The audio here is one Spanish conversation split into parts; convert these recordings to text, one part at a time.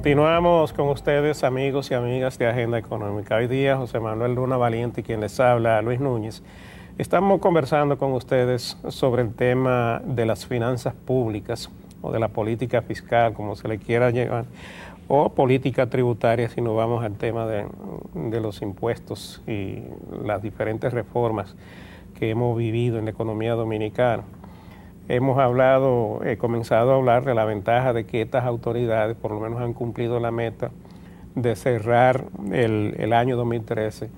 Continuamos con ustedes, amigos y amigas de Agenda Económica. Hoy día, José Manuel Luna Valiente y quien les habla, Luis Núñez. Estamos conversando con ustedes sobre el tema de las finanzas públicas o de la política fiscal, como se le quiera llevar, o política tributaria, si nos vamos al tema de los impuestos y las diferentes reformas que hemos vivido en la economía dominicana. Hemos comenzado a hablar de la ventaja de que estas autoridades por lo menos han cumplido la meta de cerrar el año 2013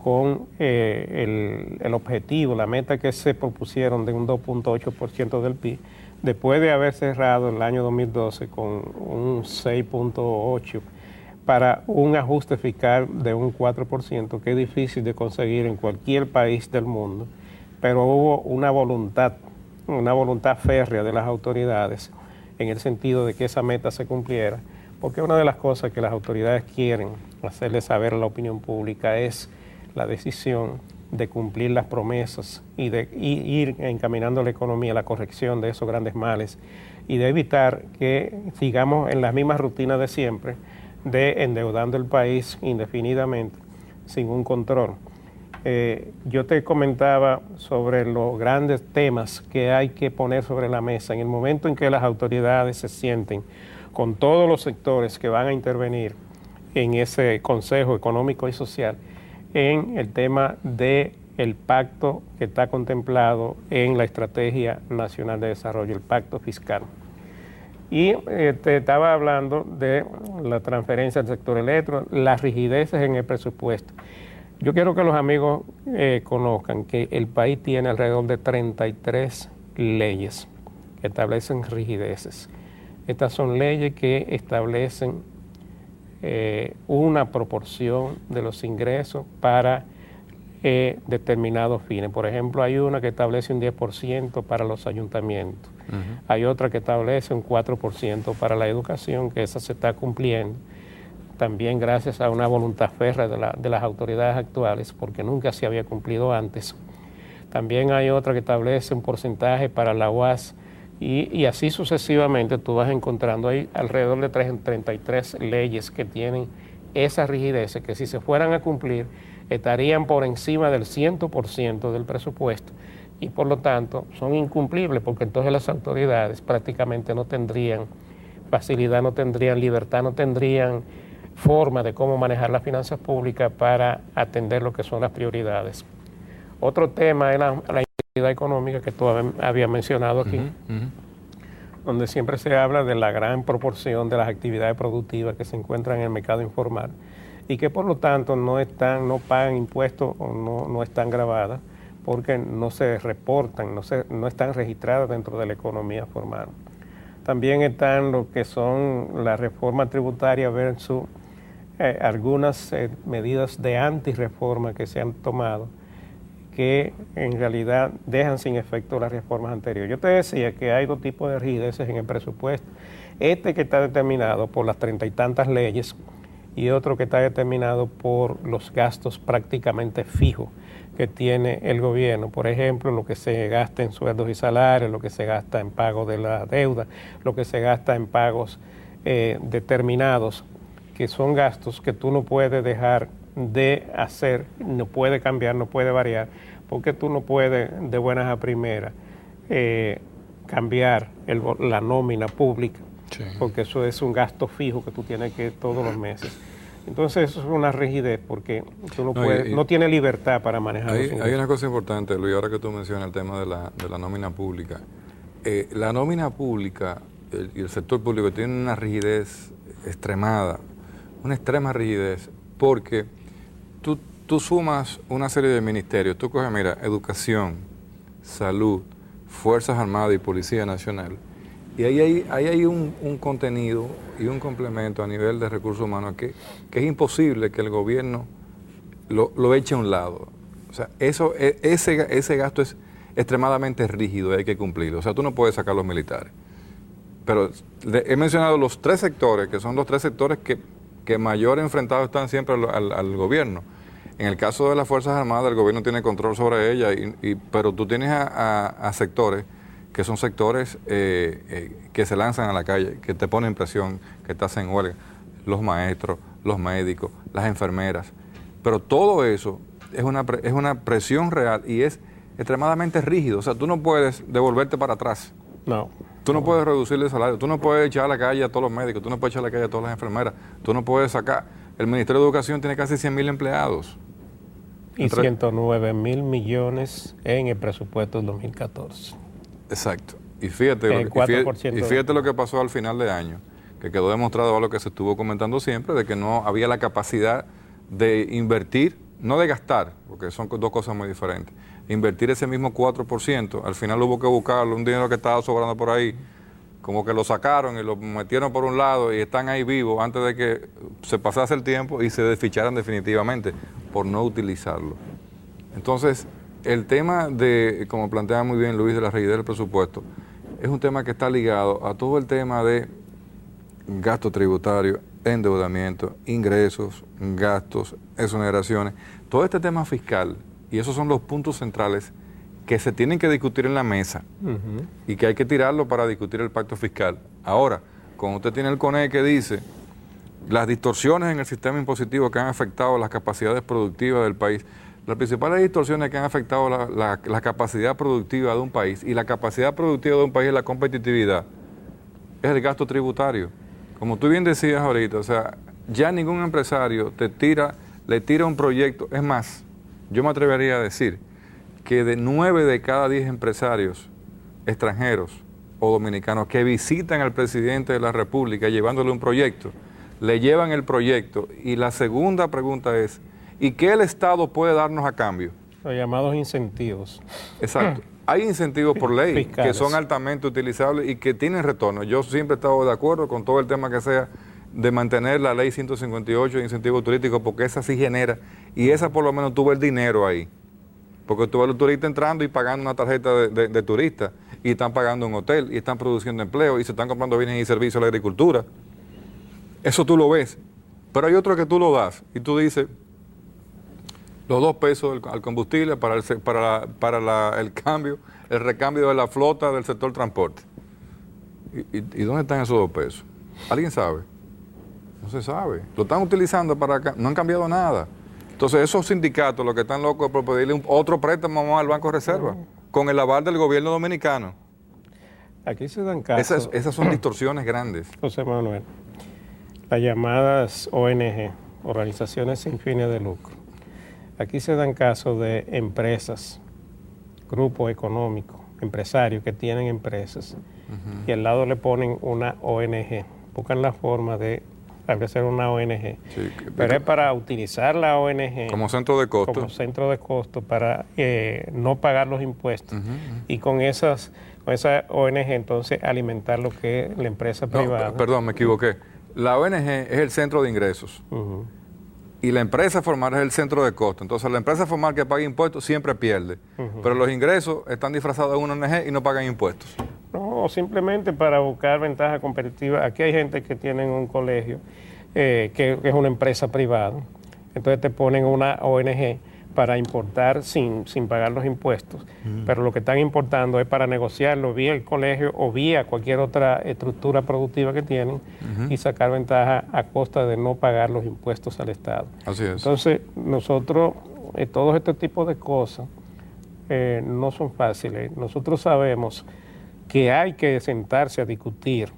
con el objetivo, la meta que se propusieron de un 2.8% del PIB, después de haber cerrado el año 2012 con un 6.8% para un ajuste fiscal de un 4%, que es difícil de conseguir en cualquier país del mundo, pero hubo una voluntad férrea de las autoridades en el sentido de que esa meta se cumpliera, porque una de las cosas que las autoridades quieren hacerle saber a la opinión pública es la decisión de cumplir las promesas y de ir encaminando la economía a la corrección de esos grandes males y de evitar que sigamos en las mismas rutinas de siempre de endeudando el país indefinidamente sin un control. Yo te comentaba sobre los grandes temas que hay que poner sobre la mesa en el momento en que las autoridades se sienten con todos los sectores que van a intervenir en ese Consejo Económico y Social en el tema del pacto que está contemplado en la Estrategia Nacional de Desarrollo, el pacto fiscal. Y te estaba hablando de la transferencia al sector eléctrico, las rigideces en el presupuesto. Yo quiero que los amigos conozcan que el país tiene alrededor de 33 leyes que establecen rigideces. Estas son leyes que establecen una proporción de los ingresos para determinados fines. Por ejemplo, hay una que establece un 10% para los ayuntamientos. Hay otra que establece un 4% para la educación, que esa se está cumpliendo. También gracias a una voluntad férrea de las autoridades actuales, porque nunca se había cumplido antes. También hay otra que establece un porcentaje para la UAS y así sucesivamente tú vas encontrando ahí alrededor de 33 leyes que tienen esas rigideces que si se fueran a cumplir estarían por encima del 100% del presupuesto y por lo tanto son incumplibles porque entonces las autoridades prácticamente no tendrían facilidad, no tendrían libertad, no tendrían forma de cómo manejar las finanzas públicas para atender lo que son las prioridades. Otro tema es la actividad económica que tú habías mencionado aquí, donde siempre se habla de la gran proporción de las actividades productivas que se encuentran en el mercado informal y que por lo tanto no pagan impuestos o no están grabadas porque no se reportan, no están registradas dentro de la economía formal. También están lo que son la reforma tributaria versus algunas medidas de antirreforma que se han tomado que en realidad dejan sin efecto las reformas anteriores. Yo te decía que hay dos tipos de rigideces en el presupuesto. Este que está determinado por las 30 y tantas leyes y otro que está determinado por los gastos prácticamente fijos que tiene el gobierno. Por ejemplo, lo que se gasta en sueldos y salarios, lo que se gasta en pago de la deuda, lo que se gasta en pagos determinados, que son gastos que tú no puedes dejar de hacer, no puede cambiar, no puede variar, porque tú no puedes de buenas a primeras cambiar la nómina pública, sí, porque eso es un gasto fijo que tú tienes que todos los meses. Entonces eso es una rigidez porque tú no tienes libertad para manejar. Hay una cosa importante, Luis, ahora que tú mencionas el tema de la nómina pública. La nómina pública y el sector público tienen una rigidez extremada, una extrema rigidez, porque tú sumas una serie de ministerios, tú coges, mira, educación, salud, Fuerzas Armadas y Policía Nacional, y ahí hay un contenido y un complemento a nivel de recursos humanos que es imposible que el gobierno lo eche a un lado. O sea, ese gasto es extremadamente rígido y hay que cumplirlo. O sea, tú no puedes sacar a los militares. Pero he mencionado los tres sectores, que son los tres sectores que mayor enfrentados están siempre al gobierno. En el caso de las Fuerzas Armadas, el gobierno tiene control sobre ellas, pero tú tienes a sectores que son sectores que se lanzan a la calle, que te ponen presión, que te hacen huelga. los maestros, los médicos, las enfermeras. Pero todo eso es una presión real y es extremadamente rígido. O sea, tú no puedes devolverte para atrás. No. Tú no puedes reducirle el salario, tú no puedes echar a la calle a todos los médicos, tú no puedes echar a la calle a todas las enfermeras, tú no puedes sacar. El Ministerio de Educación tiene casi 100.000 empleados. Y 109.000 millones en el presupuesto del 2014. Exacto. Y fíjate, lo que pasó al final de año, que quedó demostrado a lo que se estuvo comentando siempre, de que no había la capacidad de invertir, no de gastar, porque son dos cosas muy diferentes. Invertir ese mismo 4%, al final hubo que buscarlo, un dinero que estaba sobrando por ahí, como que lo sacaron y lo metieron por un lado y están ahí vivos antes de que se pasase el tiempo y se desficharan definitivamente por no utilizarlo. Entonces, el tema de, como plantea muy bien Luis, de la rigidez del presupuesto, es un tema que está ligado a todo el tema de gasto tributario, endeudamiento, ingresos, gastos, exoneraciones, todo este tema fiscal, y esos son los puntos centrales que se tienen que discutir en la mesa y que hay que tirarlo para discutir el pacto fiscal. Ahora, cuando usted tiene el CONE que dice las distorsiones en el sistema impositivo que han afectado las capacidades productivas del país, las principales distorsiones que han afectado la capacidad productiva de un país, y la capacidad productiva de un país es la competitividad, es el gasto tributario. Como tú bien decías ahorita, o sea, ya ningún empresario le tira un proyecto. Es más, yo me atrevería a decir que de 9 de cada 10 empresarios extranjeros o dominicanos que visitan al presidente de la República llevándole un proyecto, le llevan el proyecto, y la segunda pregunta es, ¿y qué el Estado puede darnos a cambio? Los llamados incentivos. Exacto. Hay incentivos por ley fiscales, que son altamente utilizables y que tienen retorno. Yo siempre he estado de acuerdo con todo el tema que sea de mantener la ley 158 de incentivos turísticos, porque esa sí genera, y esa por lo menos tuvo el dinero ahí. Porque tú ves a los turistas entrando y pagando una tarjeta de turista, y están pagando un hotel, y están produciendo empleo, y se están comprando bienes y servicios a la agricultura. Eso tú lo ves. Pero hay otro que tú lo das, y tú dices, los 2 pesos al combustible para el recambio de la flota del sector transporte. ¿Y dónde están esos 2 pesos? ¿Alguien sabe? No se sabe. Lo están utilizando para acá, no han cambiado nada. Entonces esos sindicatos lo que están locos es por pedirle otro préstamo al Banco de Reserva, con el aval del gobierno dominicano. Aquí se dan casos. Esas son distorsiones grandes. José Manuel, las llamadas ONG, organizaciones sin fines de lucro. Aquí se dan casos de empresas, grupos económicos, empresarios que tienen empresas, y al lado le ponen una ONG. Buscan la forma de establecer una ONG, sí, pero es para utilizar la ONG como centro de costo, para no pagar los impuestos, y con esa ONG entonces alimentar lo que es la empresa privada. No, perdón, me equivoqué. La ONG es el centro de ingresos. Y la empresa formal es el centro de costo. Entonces, la empresa formal que paga impuestos siempre pierde. Pero los ingresos están disfrazados en una ONG y no pagan impuestos. No, simplemente para buscar ventaja competitiva. Aquí hay gente que tiene un colegio que es una empresa privada. Entonces te ponen una ONG para importar sin pagar los impuestos. Pero lo que están importando es para negociarlo vía el colegio o vía cualquier otra estructura productiva que tienen y sacar ventaja a costa de no pagar los impuestos al Estado. Así es. Entonces, nosotros, todos estos tipos de cosas no son fáciles. Nosotros sabemos que hay que sentarse a discutir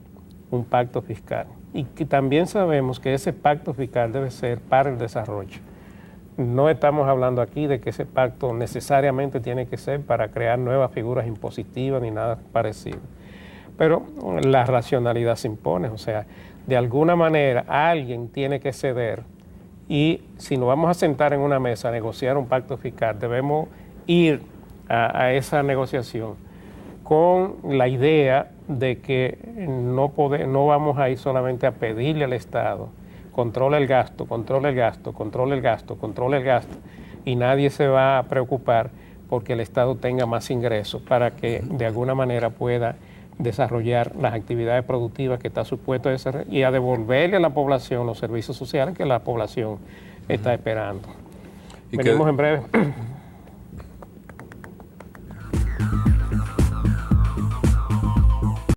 un pacto fiscal, y que también sabemos que ese pacto fiscal debe ser para el desarrollo. No estamos hablando aquí de que ese pacto necesariamente tiene que ser para crear nuevas figuras impositivas ni nada parecido. Pero la racionalidad se impone, o sea, de alguna manera alguien tiene que ceder, y si nos vamos a sentar en una mesa a negociar un pacto fiscal, debemos ir a esa negociación con la idea de que no vamos a ir solamente a pedirle al Estado controla el gasto, controla el gasto, controla el gasto, controla el gasto, y nadie se va a preocupar porque el Estado tenga más ingresos para que de alguna manera pueda desarrollar las actividades productivas que está supuesto a desarrollar y a devolverle a la población los servicios sociales que la población está esperando. Venimos en breve.